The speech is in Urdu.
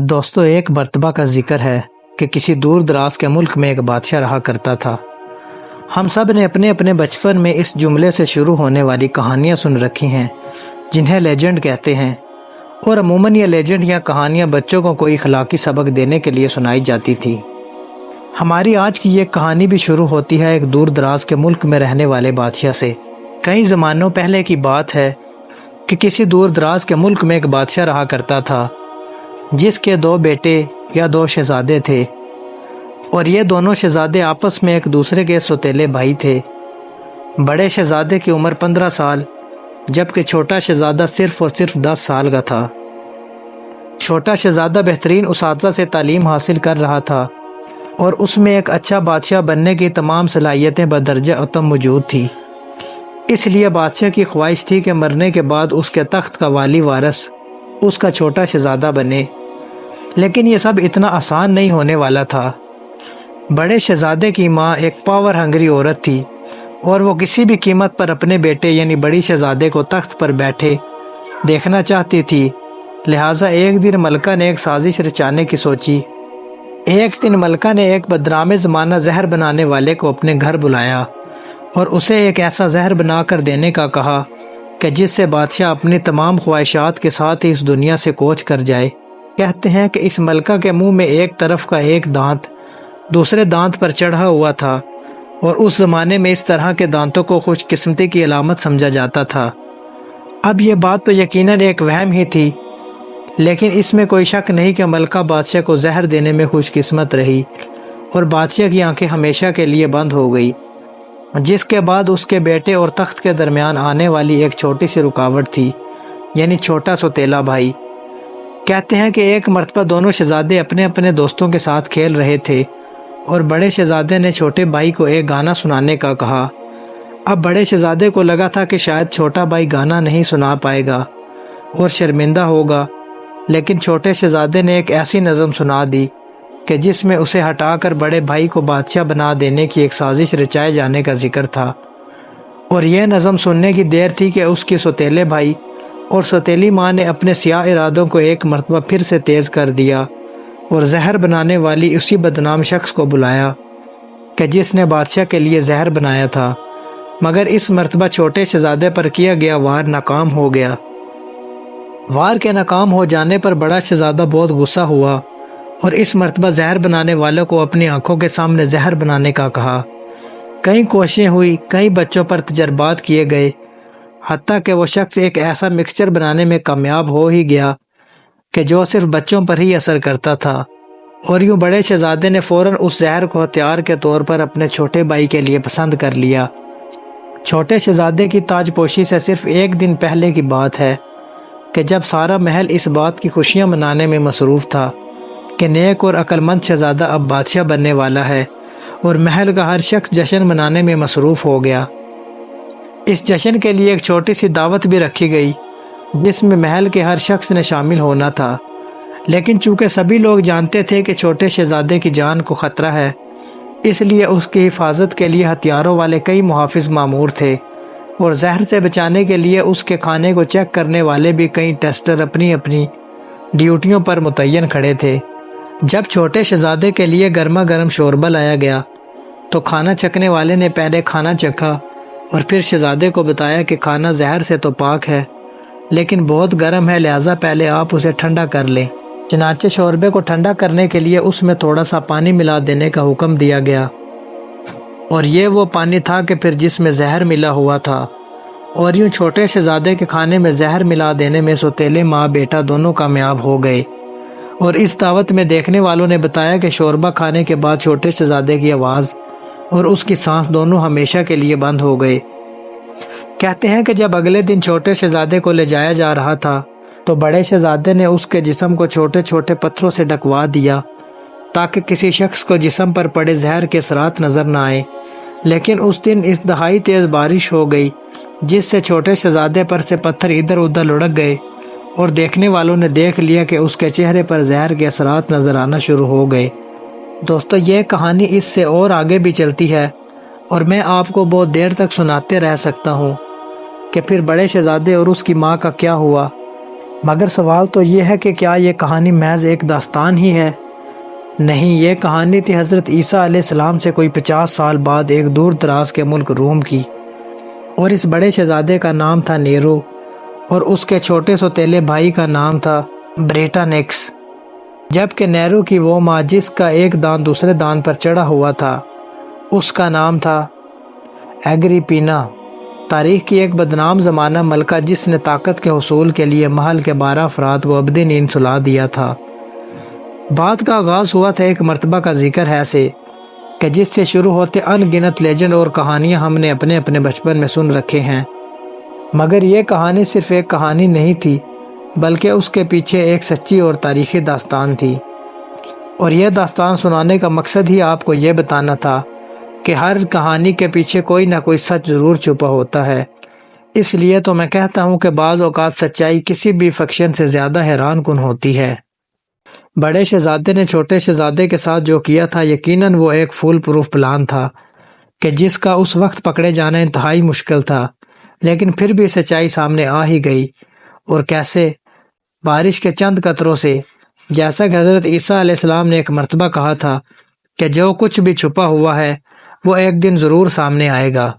دوستو، ایک مرتبہ کا ذکر ہے کہ کسی دور دراز کے ملک میں ایک بادشاہ رہا کرتا تھا۔ ہم سب نے اپنے اپنے بچپن میں اس جملے سے شروع ہونے والی کہانیاں سن رکھی ہیں جنہیں لیجنڈ کہتے ہیں، اور عموماً یہ لیجنڈ یا کہانیاں بچوں کو کوئی اخلاقی سبق دینے کے لیے سنائی جاتی تھی۔ ہماری آج کی یہ کہانی بھی شروع ہوتی ہے ایک دور دراز کے ملک میں رہنے والے بادشاہ سے۔ کئی زمانوں پہلے کی بات ہے کہ کسی دور دراز کے ملک میں ایک بادشاہ رہا کرتا تھا جس کے 2 بیٹے یا 2 شہزادے تھے، اور یہ دونوں شہزادے آپس میں ایک دوسرے کے سوتیلے بھائی تھے۔ بڑے شہزادے کی عمر 15 سال جبکہ چھوٹا شہزادہ صرف اور صرف 10 سال کا تھا۔ چھوٹا شہزادہ بہترین اساتذہ سے تعلیم حاصل کر رہا تھا اور اس میں ایک اچھا بادشاہ بننے کی تمام صلاحیتیں بدرجہ اتم موجود تھی۔ اس لیے بادشاہ کی خواہش تھی کہ مرنے کے بعد اس کے تخت کا والی وارث اس کا چھوٹا شہزادہ بنے، لیکن یہ سب اتنا آسان نہیں ہونے والا تھا۔ بڑے شہزادے کی ماں ایک پاور ہنگری عورت تھی اور وہ کسی بھی قیمت پر اپنے بیٹے یعنی بڑی شہزادے کو تخت پر بیٹھے دیکھنا چاہتی تھی، لہٰذا ایک دن ملکہ نے ایک سازش رچانے کی سوچی۔ ایک دن ملکہ نے ایک بدنام زمانہ زہر بنانے والے کو اپنے گھر بلایا اور اسے ایک ایسا زہر بنا کر دینے کا کہا کہ جس سے بادشاہ اپنی تمام خواہشات کے ساتھ ہی اس دنیا سے کوچ کر جائے۔ کہتے ہیں کہ اس ملکہ کے منہ میں ایک طرف کا ایک دانت دوسرے دانت پر چڑھا ہوا تھا، اور اس زمانے میں اس طرح کے دانتوں کو خوش قسمتی کی علامت سمجھا جاتا تھا۔ اب یہ بات تو یقیناً ایک وہم ہی تھی، لیکن اس میں کوئی شک نہیں کہ ملکہ بادشاہ کو زہر دینے میں خوش قسمت رہی اور بادشاہ کی آنکھیں ہمیشہ کے لیے بند ہو گئی، جس کے بعد اس کے بیٹے اور تخت کے درمیان آنے والی ایک چھوٹی سی رکاوٹ تھی، یعنی چھوٹا سوتیلا بھائی۔ کہتے ہیں کہ ایک مرتبہ دونوں شہزادے اپنے اپنے دوستوں کے ساتھ کھیل رہے تھے اور بڑے شہزادے نے چھوٹے بھائی کو ایک گانا سنانے کا کہا۔ اب بڑے شہزادے کو لگا تھا کہ شاید چھوٹا بھائی گانا نہیں سنا پائے گا اور شرمندہ ہوگا، لیکن چھوٹے شہزادے نے ایک ایسی نظم سنا دی کہ جس میں اسے ہٹا کر بڑے بھائی کو بادشاہ بنا دینے کی ایک سازش رچائے جانے کا ذکر تھا، اور یہ نظم سننے کی دیر تھی کہ اس کے سوتیلے بھائی اور سوتیلی ماں نے اپنے سیاہ ارادوں کو ایک مرتبہ پھر سے تیز کر دیا اور زہر بنانے والی اسی بدنام شخص کو بلایا کہ جس نے بادشاہ کے لیے زہر بنایا تھا، مگر اس مرتبہ چھوٹے شہزادے پر کیا گیا وار ناکام ہو گیا۔ وار کے ناکام ہو جانے پر بڑا شہزادہ بہت غصہ ہوا اور اس مرتبہ زہر بنانے والوں کو اپنی آنکھوں کے سامنے زہر بنانے کا کہا۔ کئی کوششیں ہوئی، کئی بچوں پر تجربات کیے گئے، حتیٰ کہ وہ شخص ایک ایسا مکسچر بنانے میں کامیاب ہو ہی گیا کہ جو صرف بچوں پر ہی اثر کرتا تھا، اور یوں بڑے شہزادے نے فوراً اس زہر کو ہتھیار کے طور پر اپنے چھوٹے بھائی کے لیے پسند کر لیا۔ چھوٹے شہزادے کی تاج پوشی سے صرف ایک دن پہلے کی بات ہے کہ جب سارا محل اس بات کی خوشیاں منانے میں مصروف تھا کہ نیک اور عقل مند شہزادہ اب بادشاہ بننے والا ہے، اور محل کا ہر شخص جشن منانے میں مصروف ہو گیا۔ اس جشن کے لیے ایک چھوٹی سی دعوت بھی رکھی گئی جس میں محل کے ہر شخص نے شامل ہونا تھا، لیکن چونکہ سبھی لوگ جانتے تھے کہ چھوٹے شہزادے کی جان کو خطرہ ہے، اس لیے اس کی حفاظت کے لیے ہتھیاروں والے کئی محافظ مامور تھے، اور زہر سے بچانے کے لیے اس کے کھانے کو چیک کرنے والے بھی کئی ٹیسٹر اپنی اپنی ڈیوٹیوں پر متعین کھڑے تھے۔ جب چھوٹے شہزادے کے لیے گرما گرم شوربہ لایا گیا تو کھانا چکھنے والے نے پہلے کھانا چکھا اور پھر شہزادے کو بتایا کہ کھانا زہر سے تو پاک ہے لیکن بہت گرم ہے، لہٰذا پہلے آپ اسے ٹھنڈا کر لیں۔ چنانچہ شوربے کو ٹھنڈا کرنے کے لیے اس میں تھوڑا سا پانی ملا دینے کا حکم دیا گیا، اور یہ وہ پانی تھا کہ پھر جس میں زہر ملا ہوا تھا، اور یوں چھوٹے شہزادے کے کھانے میں زہر ملا دینے میں سوتیلے ماں بیٹا دونوں کامیاب ہو گئے۔ اور اس دعوت میں دیکھنے والوں نے بتایا کہ شوربہ کھانے کے بعد چھوٹے شہزادے کی آواز اور اس کی سانس دونوں ہمیشہ کے لیے بند ہو گئے۔ کہتے ہیں کہ جب اگلے دن چھوٹے شہزادے کو لے جایا جا رہا تھا تو بڑے شہزادے نے اس کے جسم کو چھوٹے چھوٹے پتھروں سے ڈھکوا دیا تاکہ کسی شخص کو جسم پر پڑے زہر کے اثرات نظر نہ آئے، لیکن اس دن انتہائی تیز بارش ہو گئی جس سے چھوٹے شہزادے پر سے پتھر ادھر ادھر لڑک گئے، اور دیکھنے والوں نے دیکھ لیا کہ اس کے چہرے پر زہر کے اثرات نظر آنا شروع ہو گئے۔ دوستو، یہ کہانی اس سے اور آگے بھی چلتی ہے اور میں آپ کو بہت دیر تک سناتے رہ سکتا ہوں کہ پھر بڑے شہزادے اور اس کی ماں کا کیا ہوا، مگر سوال تو یہ ہے کہ کیا یہ کہانی محض ایک داستان ہی ہے؟ نہیں، یہ کہانی تھی حضرت عیسیٰ علیہ السلام سے کوئی 50 سال بعد ایک دور دراز کے ملک روم کی، اور اس بڑے شہزادے کا نام تھا نیرو، اور اس کے چھوٹے سوتیلے بھائی کا نام تھا بریٹانکس، جبکہ نیرو کی وہ ماں جس کا ایک دان دوسرے دان پر چڑھا ہوا تھا اس کا نام تھا ایگریپینا، تاریخ کی ایک بدنام زمانہ ملکہ جس نے طاقت کے حصول کے لیے محل کے 12 افراد کو ابدی نیند سلا دیا تھا۔ بات کا آغاز ہوا تھا ایک مرتبہ کا ذکر ہے سے کہ جس سے شروع ہوتے ان گنت لیجنڈ اور کہانیاں ہم نے اپنے اپنے بچپن میں سن رکھے ہیں، مگر یہ کہانی صرف ایک کہانی نہیں تھی بلکہ اس کے پیچھے ایک سچی اور تاریخی داستان تھی، اور یہ داستان سنانے کا مقصد ہی آپ کو یہ بتانا تھا کہ ہر کہانی کے پیچھے کوئی نہ کوئی سچ ضرور چھپا ہوتا ہے۔ اس لیے تو میں کہتا ہوں کہ بعض اوقات سچائی کسی بھی فکشن سے زیادہ حیران کن ہوتی ہے۔ بڑے شہزادے نے چھوٹے شہزادے کے ساتھ جو کیا تھا یقیناً وہ ایک فول پروف پلان تھا کہ جس کا اس وقت پکڑے جانا انتہائی مشکل تھا، لیکن پھر بھی سچائی سامنے آ ہی گئی، اور کیسے؟ بارش کے چند قطروں سے، جیسا کہ حضرت عیسیٰ علیہ السلام نے ایک مرتبہ کہا تھا کہ جو کچھ بھی چھپا ہوا ہے وہ ایک دن ضرور سامنے آئے گا۔